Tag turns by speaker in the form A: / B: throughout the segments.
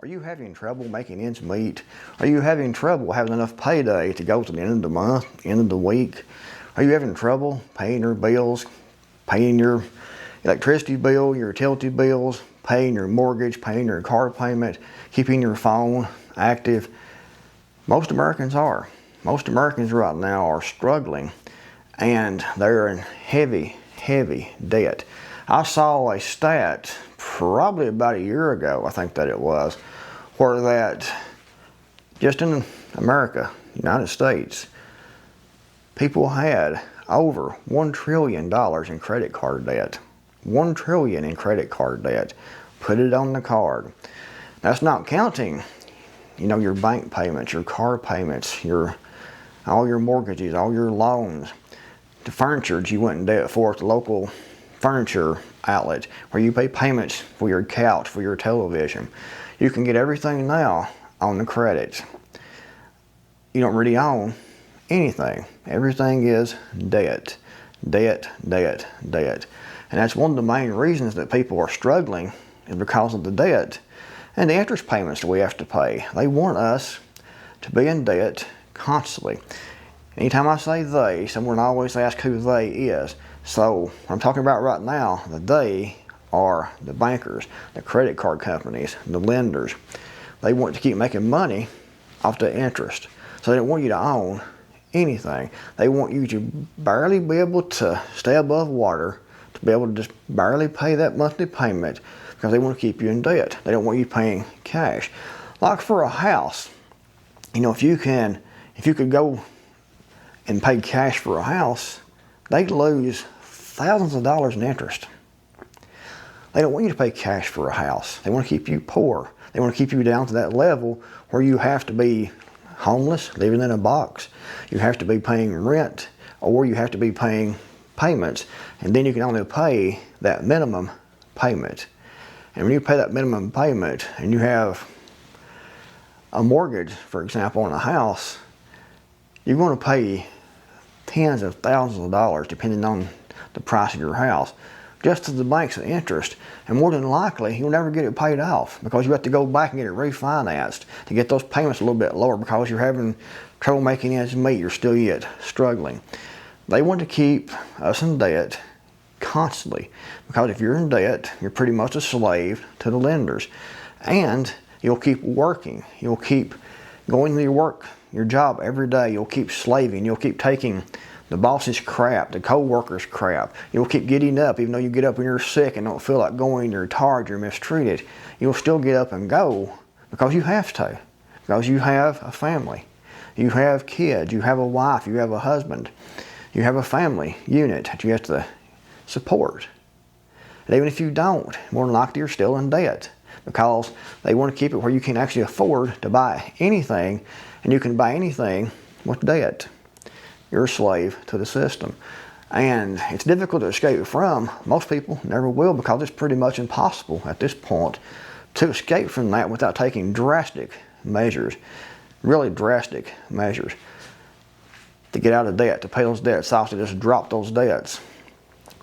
A: Are you having trouble making ends meet? Are you having trouble having enough payday to go to the end of the month, end of the week? Are you having trouble paying your bills, paying your electricity bill, your utility bills, paying your mortgage, paying your car payment, keeping your phone active? Most Americans are. Most Americans right now are struggling, and they're in heavy, heavy debt. I saw a stat probably about a year ago, I think that it was, where that just in America, United States, people had over $1 trillion in credit card debt. $1 trillion in credit card debt. Put it on the card. That's not counting, your bank payments, your car payments, all your mortgages, all your loans, the furniture that you went in debt for at the local furniture outlet, where you pay payments for your couch, for your television. You can get everything now on the credit. You don't really own anything. Everything is debt, debt, debt, debt. And that's one of the main reasons that people are struggling, is because of the debt and the interest payments that we have to pay. They want us to be in debt constantly. Anytime I say they, someone always asks who they is. So what I'm talking about right now, the they are the bankers, the credit card companies, the lenders. They want to keep making money off the interest. So they don't want you to own anything. They want you to barely be able to stay above water, to be able to just barely pay that monthly payment, because they want to keep you in debt. They don't want you paying cash. Like for a house, if you could go and pay cash for a house, they'd lose thousands of dollars in interest. They don't want you to pay cash for a house. They want to keep you poor. They want to keep you down to that level where you have to be homeless, living in a box. You have to be paying rent, or you have to be paying payments, and then you can only pay that minimum payment. And when you pay that minimum payment and you have a mortgage, for example, on a house, you're going to pay tens of thousands of dollars depending on the price of your house, just to the bank's interest. And more than likely, you'll never get it paid off, because you have to go back and get it refinanced to get those payments a little bit lower, because you're having trouble making ends meet. You're still yet struggling. They want to keep us in debt constantly, because if you're in debt, you're pretty much a slave to the lenders. And you'll keep working. You'll keep going to your job every day. You'll keep slaving. You'll keep taking the boss's crap, the co-worker's crap. You'll keep getting up, even though you get up when you're sick and don't feel like going, you're tired, you're mistreated. You'll still get up and go because you have to, because you have a family. You have kids, you have a wife, you have a husband. You have a family unit that you have to support. And even if you don't, more than likely you're still in debt, because they want to keep it where you can actually afford to buy anything, and you can buy anything with debt. You're a slave to the system. And it's difficult to escape from. Most people never will, because it's pretty much impossible at this point to escape from that without taking drastic measures, really drastic measures, to get out of debt, to pay those debts off, to just drop those debts,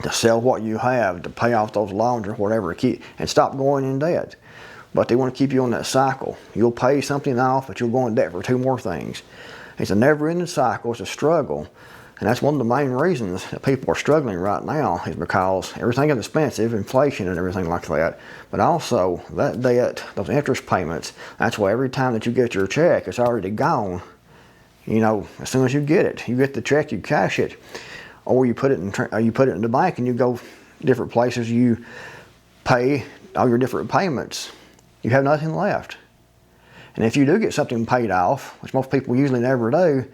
A: to sell what you have, to pay off those loans or whatever, and stop going in debt. But they want to keep you on that cycle. You'll pay something off, but you'll go in debt for two more things. It's a never-ending cycle. It's a struggle. And that's one of the main reasons that people are struggling right now, is because everything is expensive, inflation and everything like that. But also, that debt, those interest payments, that's why every time that you get your check, it's already gone. As soon as you get it, you get the check, you cash it, or you put it in the bank, and you go different places, you pay all your different payments. You have nothing left. And if you do get something paid off, which most people usually never do,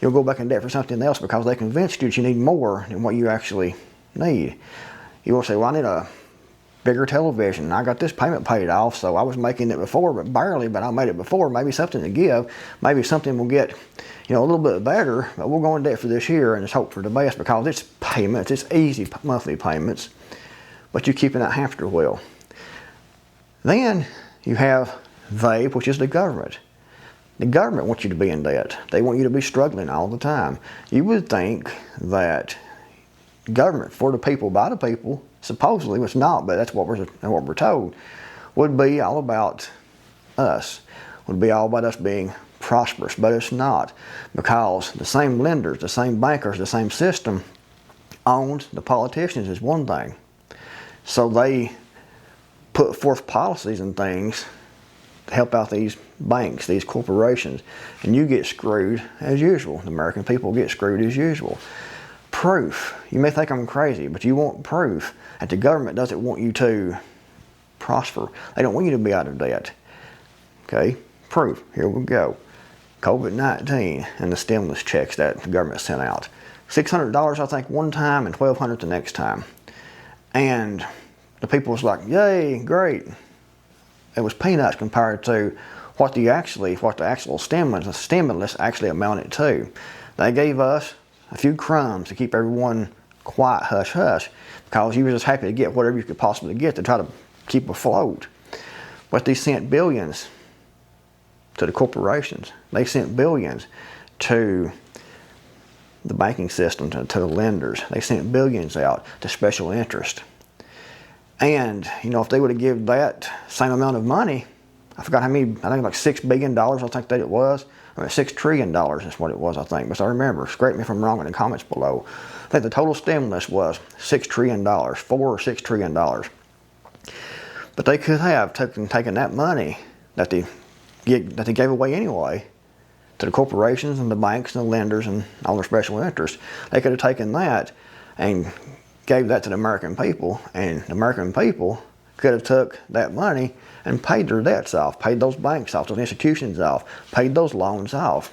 A: you'll go back in debt for something else, because they convinced you that you need more than what you actually need. You will say, well, I need a bigger television. I got this payment paid off, so I was making it before, but barely, but I made it before. Maybe something to give. Maybe something will get, a little bit better, but we'll go in debt for this year and just hope for the best, because it's payments. It's easy monthly payments, but you keep in that hamster wheel. Then you have they, which is the government. The government wants you to be in debt. They want you to be struggling all the time. You would think that government, for the people, by the people, supposedly, it's not, but that's what we're told, would be all about us. It would be all about us being prosperous, but it's not, because the same lenders, the same bankers, the same system owns the politicians is one thing. So they put forth policies and things to help out these banks, these corporations, and you get screwed as usual. The American people get screwed as usual. Proof. You may think I'm crazy, but you want proof that the government doesn't want you to prosper. They don't want you to be out of debt. Okay, proof. Here we go. COVID-19 and the stimulus checks that the government sent out. $600 I think one time and $1,200 the next time. And the people was like, yay, great. It was peanuts compared to what the actual stimulus actually amounted to. They gave us a few crumbs to keep everyone quiet, hush hush, because you were just happy to get whatever you could possibly get to try to keep afloat. But they sent billions to the corporations. They sent billions to the banking system, to the lenders. They sent billions out to special interest. And, you know, if they would have given that same amount of money, I forgot how many, I think like $6 billion, I think that it was. I mean, $6 trillion is what it was, I think. But I remember, correct me if I'm wrong in the comments below. I think the total stimulus was $6 trillion, $4 or $6 trillion. But they could have taken that money that they gave away anyway to the corporations and the banks and the lenders and all their special interests. They could have taken that and gave that to the American people, and the American people could have took that money and paid their debts off, paid those banks off, those institutions off, paid those loans off.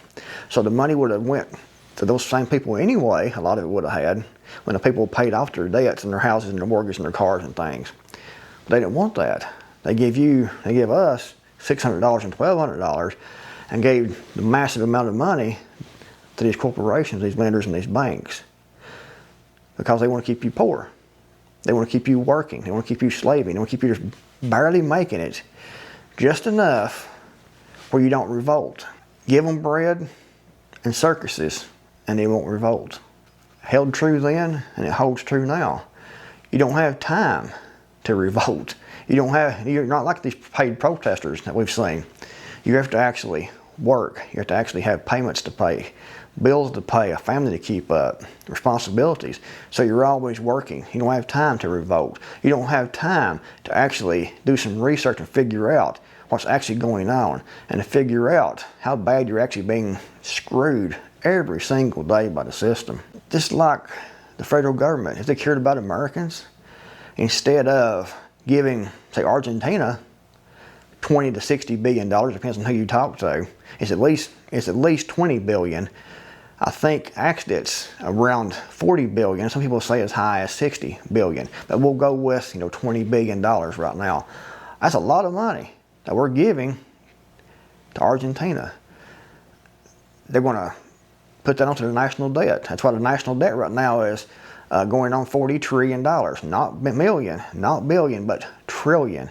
A: So the money would have went to those same people anyway. A lot of it would have had when the people paid off their debts and their houses and their mortgages and their cars and things. But they didn't want that. They give us $600 and $1,200 and gave the massive amount of money to these corporations, these lenders and these banks, because they want to keep you poor. They want to keep you working. They want to keep you slaving. They want to keep you just barely making it, just enough where you don't revolt. Give them bread and circuses and they won't revolt. Held true then and it holds true now. You don't have time to revolt. You're not like these paid protesters that we've seen. You have to actually work. You have to actually have payments to pay, bills to pay, a family to keep up, responsibilities. So you're always working. You don't have time to revolt. You don't have time to actually do some research and figure out what's actually going on and to figure out how bad you're actually being screwed every single day by the system. Just like the federal government, if they cared about Americans, instead of giving, say, Argentina $20 to $60 billion, depends on who you talk to. It's at least 20 billion. I think actually it's around 40 billion. Some people say as high as 60 billion. But we'll go with, $20 billion right now. That's a lot of money that we're giving to Argentina. They're going to put that onto the national debt. That's why the national debt right now is going on $40 trillion. Not million, not billion, but trillion.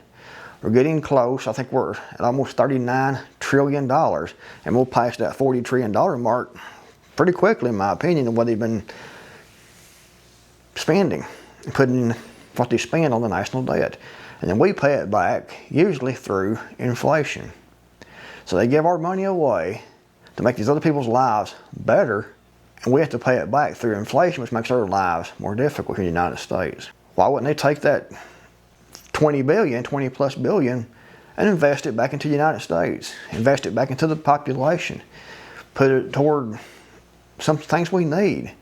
A: We're getting close. I think we're at almost $39 trillion, and we'll pass that $40 trillion mark pretty quickly, in my opinion, of what they've been spending, putting what they spend on the national debt. And then we pay it back, usually through inflation. So they give our money away to make these other people's lives better, and we have to pay it back through inflation, which makes our lives more difficult here in the United States. Why wouldn't they take that 20 plus billion and invest it back into the United States, invest it back into the population, put it toward some things we need,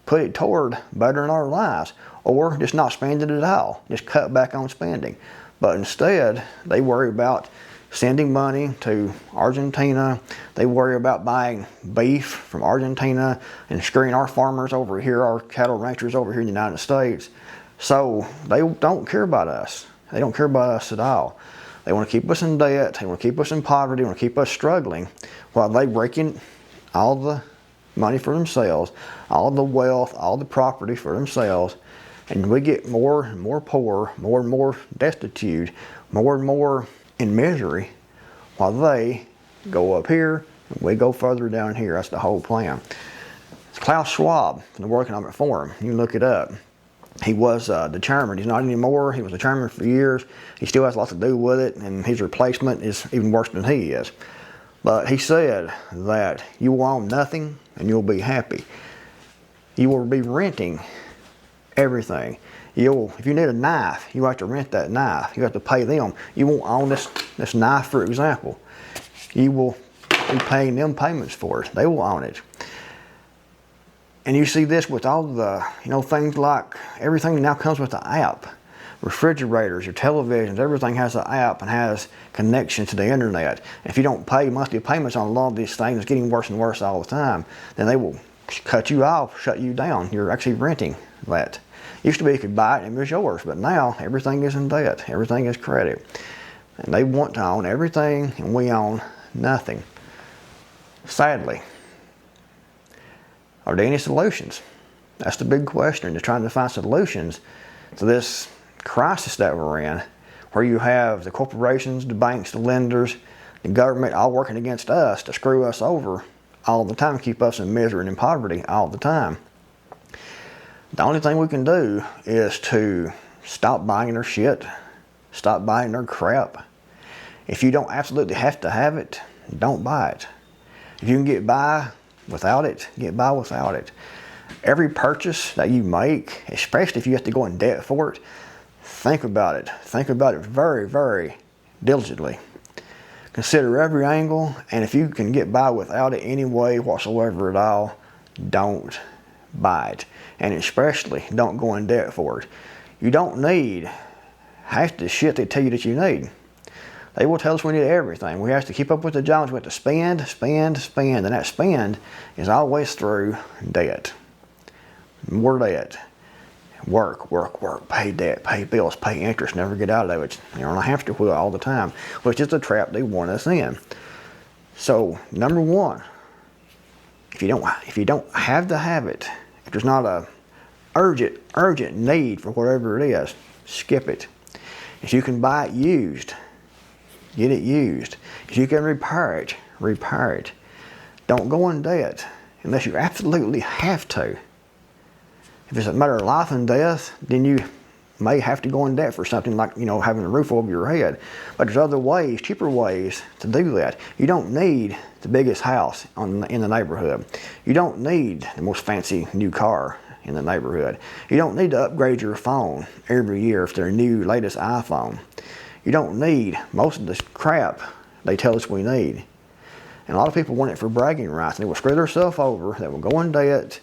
A: put it toward bettering our lives, or just not spend it at all, just cut back on spending. But instead, they worry about sending money to Argentina. They worry about buying beef from Argentina and screwing our farmers over here, our cattle ranchers over here in the United States. So they don't care about us. They don't care about us at all. They want to keep us in debt. They want to keep us in poverty. They want to keep us struggling while they breaking all the money for themselves, all the wealth, all the property for themselves. And we get more and more poor, more and more destitute, more and more in misery, while they go up here and we go further down here. That's the whole plan. It's Klaus Schwab from the World Economic Forum. You can look it up. He was the chairman. He's not anymore. He was the chairman for years. He still has a lot to do with it, and his replacement is even worse than he is. But he said that you will own nothing and you'll be happy. You will be renting everything. If you need a knife, you have to rent that knife. You have to pay them. You won't own this knife, for example. You will be paying them payments for it. They will own it. And you see this with all the, things like everything now comes with an app. Refrigerators, your televisions, everything has an app and has connection to the internet. If you don't pay monthly payments on a lot of these things, it's getting worse and worse all the time, then they will cut you off, shut you down. You're actually renting that. Used to be you could buy it and it was yours, but now everything is in debt. Everything is credit. And they want to own everything and we own nothing. Sadly. Are there any solutions? That's the big question. They're trying to find solutions to this crisis that we're in, where you have the corporations, the banks, the lenders, the government all working against us to screw us over all the time, keep us in misery and in poverty all the time. The only thing we can do is to stop buying their shit, stop buying their crap. If you don't absolutely have to have it, don't buy it. If you can get by without it, get by without it. Every purchase that you make, especially if you have to go in debt for it, think about it. Think about it very, very diligently. Consider every angle, and if you can get by without it any way whatsoever at all, don't buy it. And especially don't go in debt for it. You don't need half the shit they tell you that you need. They will tell us we need everything. We have to keep up with the jobs. We have to spend, spend, spend. And that spend is always through debt. More debt. Work, work, work. Pay debt, pay bills, pay interest. Never get out of it. You're on a hamster wheel all the time, which is the trap they want us in. So, number one, if you don't have to have it, if there's not a urgent need for whatever it is, skip it. If you can buy it used, get it used. If you can repair it, repair it. Don't go in debt unless you absolutely have to. If it's a matter of life and death, then you may have to go in debt for something like, having a roof over your head. But there's other ways, cheaper ways to do that. You don't need the biggest house in the neighborhood. You don't need the most fancy new car in the neighborhood. You don't need to upgrade your phone every year if they're new, latest iPhone. You don't need most of this crap they tell us we need. And a lot of people want it for bragging rights. And they will screw themselves over. They will go in debt.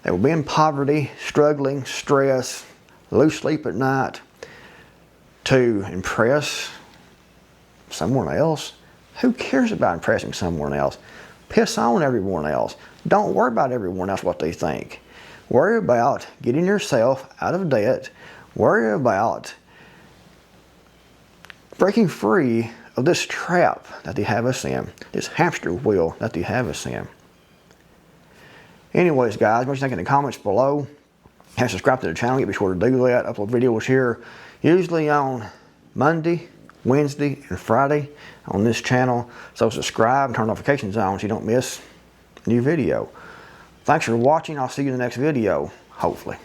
A: They will be in poverty, struggling, stress, lose sleep at night to impress someone else. Who cares about impressing someone else? Piss on everyone else. Don't worry about everyone else, what they think. Worry about getting yourself out of debt. Worry about breaking free of this trap that they have us in, this hamster wheel that they have us in. Anyways, guys, what you think in the comments below. And subscribe to the channel. Be sure to do that. Upload videos here, usually on Monday, Wednesday, and Friday on this channel. So subscribe and turn notifications on so you don't miss a new video. Thanks for watching. I'll see you in the next video, hopefully.